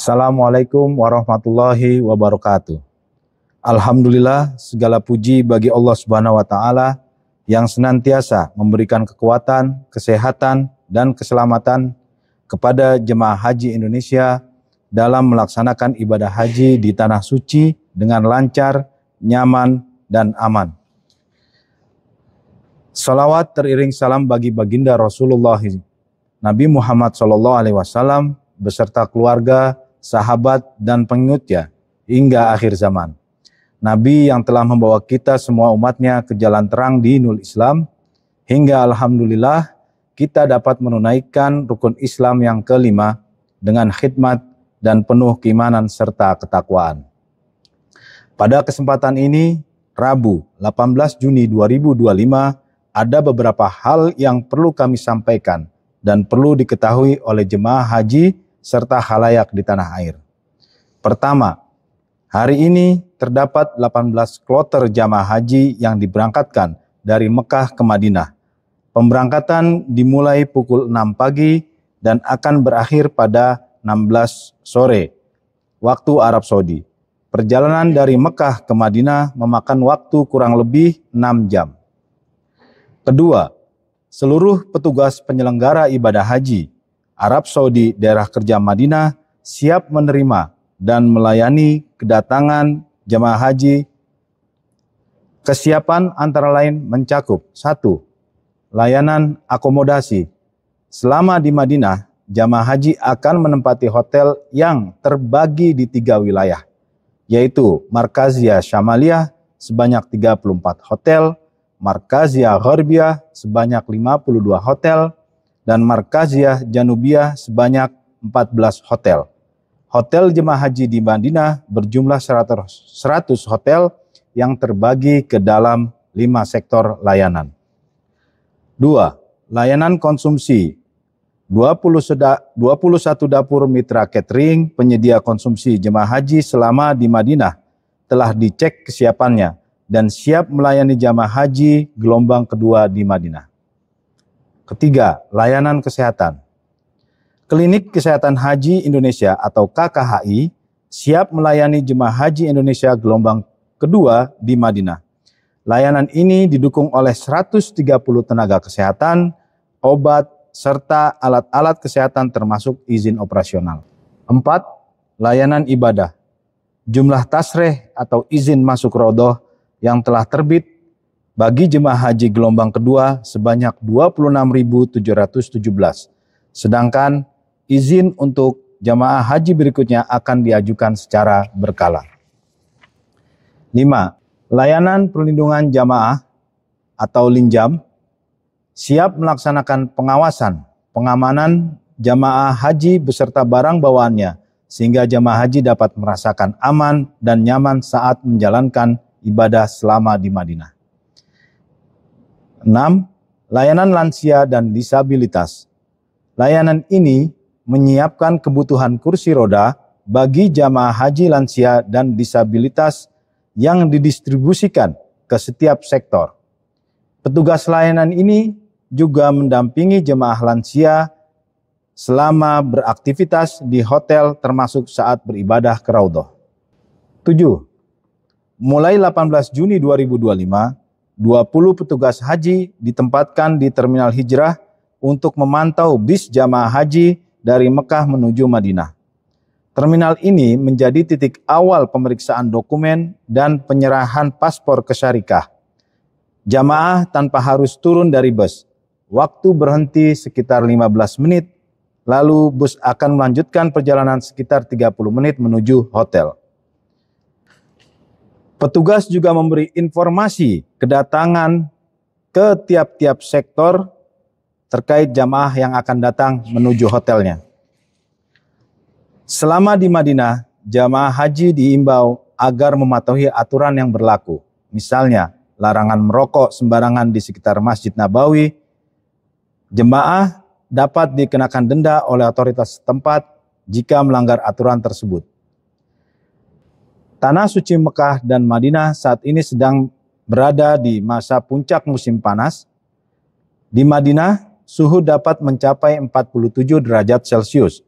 Assalamualaikum warahmatullahi wabarakatuh. Alhamdulillah, segala puji bagi Allah Subhanahu wa Ta'ala yang senantiasa memberikan kekuatan, kesehatan, dan keselamatan kepada jemaah haji Indonesia dalam melaksanakan ibadah haji di tanah suci dengan lancar, nyaman, dan aman. Salawat teriring salam bagi baginda Rasulullah Nabi Muhammad SAW beserta keluarga, sahabat, dan pengikutnya hingga akhir zaman. Nabi yang telah membawa kita semua umatnya ke jalan terang dinul Islam, hingga alhamdulillah kita dapat menunaikan rukun Islam yang kelima dengan khidmat dan penuh keimanan serta ketakwaan. Pada kesempatan ini, Rabu 18 Juni 2025, ada beberapa hal yang perlu kami sampaikan dan perlu diketahui oleh jemaah haji serta khalayak di tanah air. Pertama, hari ini terdapat 18 kloter jamaah haji yang diberangkatkan dari Mekah ke Madinah. Pemberangkatan dimulai pukul 6 pagi dan akan berakhir pada 16 sore, waktu Arab Saudi. Perjalanan dari Mekah ke Madinah memakan waktu kurang lebih 6 jam. Kedua, seluruh petugas penyelenggara ibadah haji Arab Saudi daerah kerja Madinah siap menerima dan melayani kedatangan jemaah haji. Kesiapan antara lain mencakup 1. Layanan akomodasi. Selama di Madinah, jemaah haji akan menempati hotel yang terbagi di 3 wilayah, yaitu Markaziyah Syamaliyah sebanyak 34 hotel, Markaziyah Gharbiyah sebanyak 52 hotel, dan Markaziyah Janubiyah sebanyak 14 hotel. Hotel jemaah haji di Madinah berjumlah 100 hotel yang terbagi ke dalam 5 sektor layanan. 2. Layanan konsumsi. 21 dapur mitra catering penyedia konsumsi jemaah haji selama di Madinah telah dicek kesiapannya dan siap melayani jemaah haji gelombang kedua di Madinah. Ketiga, layanan kesehatan. Klinik Kesehatan Haji Indonesia atau KKHI siap melayani jemaah haji Indonesia gelombang kedua di Madinah. Layanan ini didukung oleh 130 tenaga kesehatan, obat, serta alat-alat kesehatan termasuk izin operasional. 4. Layanan ibadah. Jumlah tasreh atau izin masuk Raudhah yang telah terbit bagi jemaah haji gelombang kedua sebanyak 26.717. Sedangkan izin untuk jemaah haji berikutnya akan diajukan secara berkala. 5. Layanan perlindungan jamaah atau linjam siap melaksanakan pengawasan, pengamanan jamaah haji beserta barang bawaannya sehingga jamaah haji dapat merasakan aman dan nyaman saat menjalankan ibadah selama di Madinah. 6. Layanan lansia dan disabilitas. Layanan ini menyiapkan kebutuhan kursi roda bagi jamaah haji lansia dan disabilitas yang didistribusikan ke setiap sektor. Petugas layanan ini juga mendampingi jemaah lansia selama beraktivitas di hotel termasuk saat beribadah ke Raudhah. 7. Mulai 18 Juni 2025, 20 petugas haji ditempatkan di Terminal Hijrah untuk memantau bis jamaah haji dari Mekah menuju Madinah. Terminal ini menjadi titik awal pemeriksaan dokumen dan penyerahan paspor ke syarikah. Jamaah tanpa harus turun dari bus. Waktu berhenti sekitar 15 menit, lalu bus akan melanjutkan perjalanan sekitar 30 menit menuju hotel. Petugas juga memberi informasi kedatangan ke tiap-tiap sektor terkait jamaah yang akan datang menuju hotelnya. Selama di Madinah, jamaah haji diimbau agar mematuhi aturan yang berlaku. Misalnya, larangan merokok sembarangan di sekitar Masjid Nabawi. Jemaah dapat dikenakan denda oleh otoritas setempat jika melanggar aturan tersebut. Tanah suci Mekah dan Madinah saat ini sedang berada di masa puncak musim panas. Di Madinah, suhu dapat mencapai 47 derajat Celcius.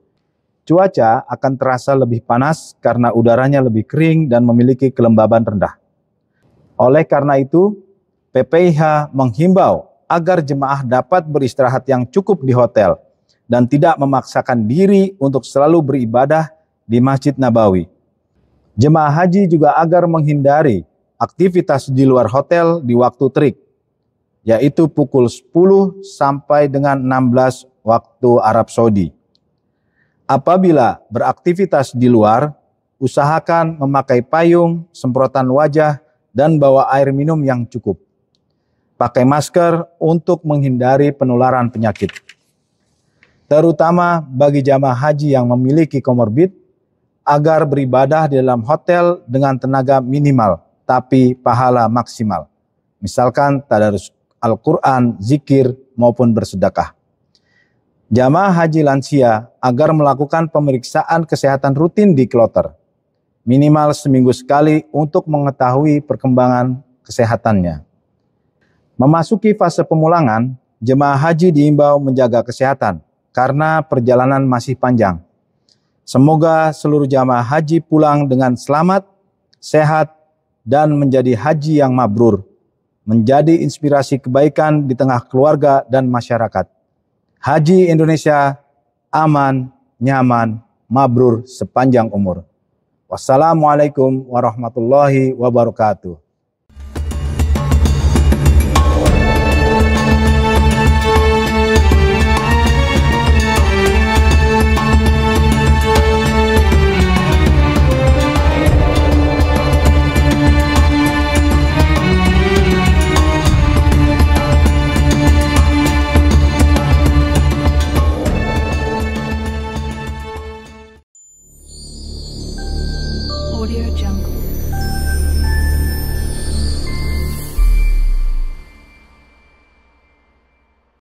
Cuaca akan terasa lebih panas karena udaranya lebih kering dan memiliki kelembaban rendah. Oleh karena itu, PPIH menghimbau agar jemaah dapat beristirahat yang cukup di hotel dan tidak memaksakan diri untuk selalu beribadah di Masjid Nabawi. Jemaah haji juga agar menghindari aktivitas di luar hotel di waktu terik, yaitu pukul 10 sampai dengan 16 waktu Arab Saudi. Apabila beraktivitas di luar, usahakan memakai payung, semprotan wajah, dan bawa air minum yang cukup. Pakai masker untuk menghindari penularan penyakit. Terutama bagi jamaah haji yang memiliki komorbid, agar beribadah di dalam hotel dengan tenaga minimal, tapi pahala maksimal. Misalkan tadarus Al-Quran, zikir, maupun bersedekah. Jamaah haji lansia agar melakukan pemeriksaan kesehatan rutin di kloter, minimal seminggu sekali untuk mengetahui perkembangan kesehatannya. Memasuki fase pemulangan, jemaah haji diimbau menjaga kesehatan karena perjalanan masih panjang. Semoga seluruh jamaah haji pulang dengan selamat, sehat, dan menjadi haji yang mabrur, menjadi inspirasi kebaikan di tengah keluarga dan masyarakat. Haji Indonesia aman, nyaman, mabrur sepanjang umur. Wassalamualaikum warahmatullahi wabarakatuh. Audio Jungle.